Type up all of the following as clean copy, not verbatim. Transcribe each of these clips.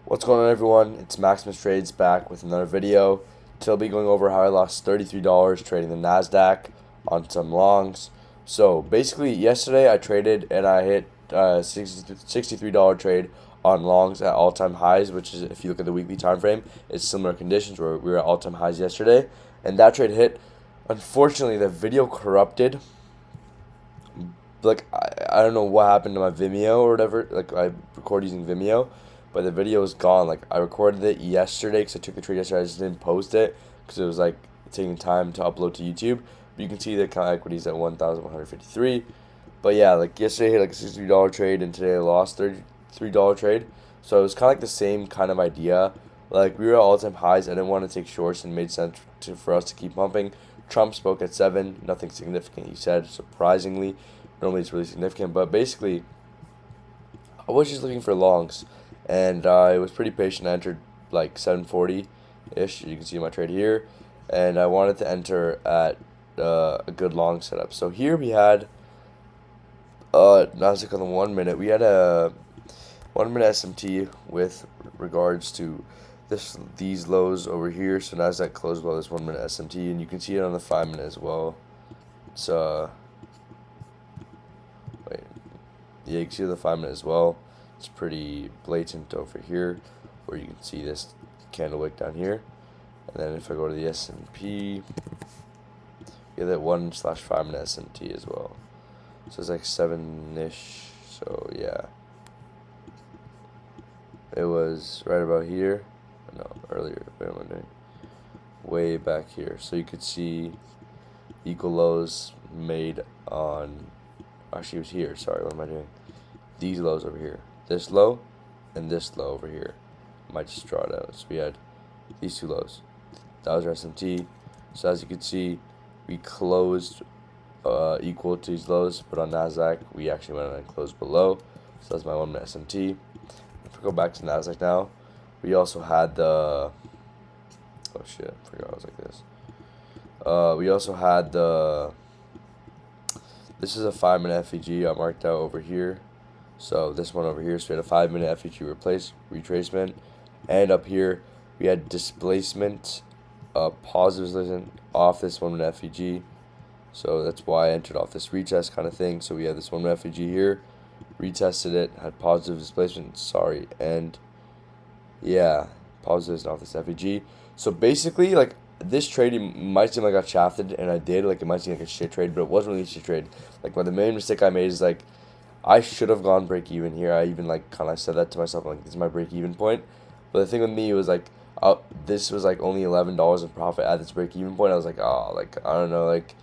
What's going on, everyone? It's Maximus Trades back with another video. Today I'll be going over how I lost $33 trading the NASDAQ on some longs. So basically yesterday I traded and I hit $63 trade on longs at all-time highs, which is, if you look at the weekly time frame, it's similar conditions where we were at all-time highs yesterday, and that trade hit. Unfortunately, the video corrupted. Like, I don't know what happened to my Vimeo or whatever. Like, I record using Vimeo, but the video is gone. Like, I recorded it yesterday because I took the trade yesterday. I just didn't post it because it was like taking time to upload to YouTube. But you can see the account equities at 1,153. But yeah, like yesterday I hit like a $63 trade, and today I lost $33 trade. So it was kind of like the same kind of idea. Like, we were at all-time highs. I didn't want to take shorts, and it made sense for us to keep pumping. Trump spoke at 7. Nothing significant, he said, surprisingly. Normally it's really significant, but basically I was just looking for longs, and I was pretty patient. I entered like 740-ish. You can see my trade here, and I wanted to enter at a good long setup. So here we had Nasdaq on the 1 minute. We had a 1 minute SMT with regards to these lows over here. So Nasdaq closed below this 1 minute SMT, and you can see it on the 5 minute as well. It's yeah, you can see the 5 minute as well. It's pretty blatant over here, where you can see this candle wick down here. And then if I go to the S&P, you get that 1/5 minute SMT as well. So it's like 7-ish. So yeah, it was right about here. No, earlier. Wait, what am I doing? Way back here. So you could see equal lows made on. Actually, it was here. Sorry, what am I doing? These lows over here. This low and this low over here. I might just draw it out. So we had these two lows. That was our SMT. So as you can see, we closed equal to these lows, but on NASDAQ, we actually went and closed below. So that's my 1 minute SMT. If we go back to NASDAQ now, we also had the. Oh shit, I forgot I was like this. We also had the. This is a 5 minute FEG I marked out over here. So this one over here, so we had a 5 minute FEG retracement. And up here, we had displacement, positive displacement off this 1 minute FEG. So that's why I entered off this retest kind of thing. So we had this 1 minute FEG here, retested it, had positive displacement, sorry. And yeah, positives off this FEG. So basically, like, this trade might seem like I shafted, and I did. Like, it might seem like a shit trade, but it wasn't really a shit trade. Like, the main mistake I made is, like, I should have gone break even here. I even, like, kind of said that to myself, like, this is my break even point. But the thing with me was, like, this was like only $11 in profit at this break even point. I was like, oh, like, I don't know, like,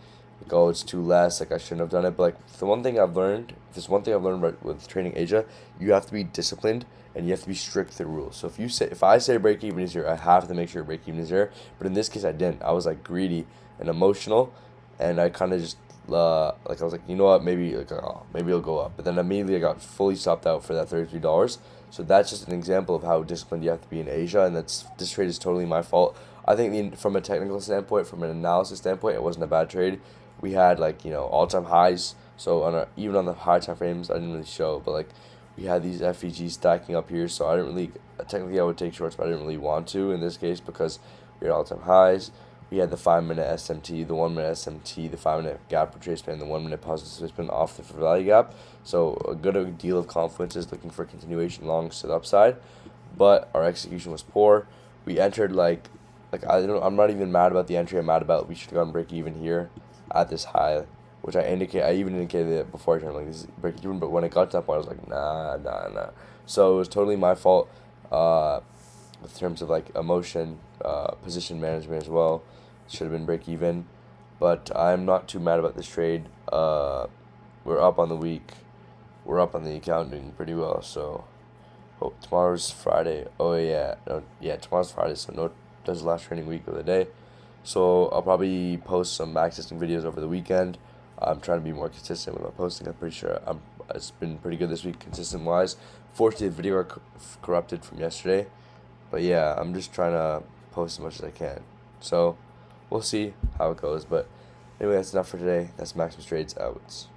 oh, it's too less. Like, I shouldn't have done it. But like, the one thing I've learned, with trading Asia, you have to be disciplined and you have to be strict with the rules. So if I say break even is here, I have to make sure break even is here. But in this case, I didn't. I was like greedy and emotional, and I kind of just like, I was like, you know what, maybe it'll go up. But then immediately I got fully stopped out for that $33. So that's just an example of how disciplined you have to be in Asia, and this trade is totally my fault. I think from a technical standpoint, from an analysis standpoint, it wasn't a bad trade. We had, like, all-time highs. So even on the high time frames, I didn't really show, but like, we had these FEGs stacking up here. So I didn't really, technically I would take shorts, but I didn't really want to in this case because we had all-time highs. We had the 5 minute SMT, the 1 minute SMT, the 5 minute gap retracement, and the 1 minute positive displacement off the fair value gap. So a good deal of confluence is looking for continuation longs to the upside, but our execution was poor. We entered I'm not even mad about the entry. I'm mad about we should have gone break even here at this high, which I even indicated it before I turned, like, this is break even. But when it got to that point, I was like, nah. So it was totally my fault. In terms of like emotion, position management as well. Should have been break even, but I'm not too mad about this trade. We're up on the week. We're up on the account, doing pretty well. So hope tomorrow's Friday. Oh yeah, no, yeah, tomorrow's Friday. So no, that's the last training week of the day. So I'll probably post some backtesting videos over the weekend. I'm trying to be more consistent with my posting. I'm pretty sure it's been pretty good this week, consistent wise. Fortunately, the video corrupted from yesterday, but yeah, I'm just trying to post as much as I can. So we'll see how it goes. But anyway, that's enough for today. That's Maximus Trades out.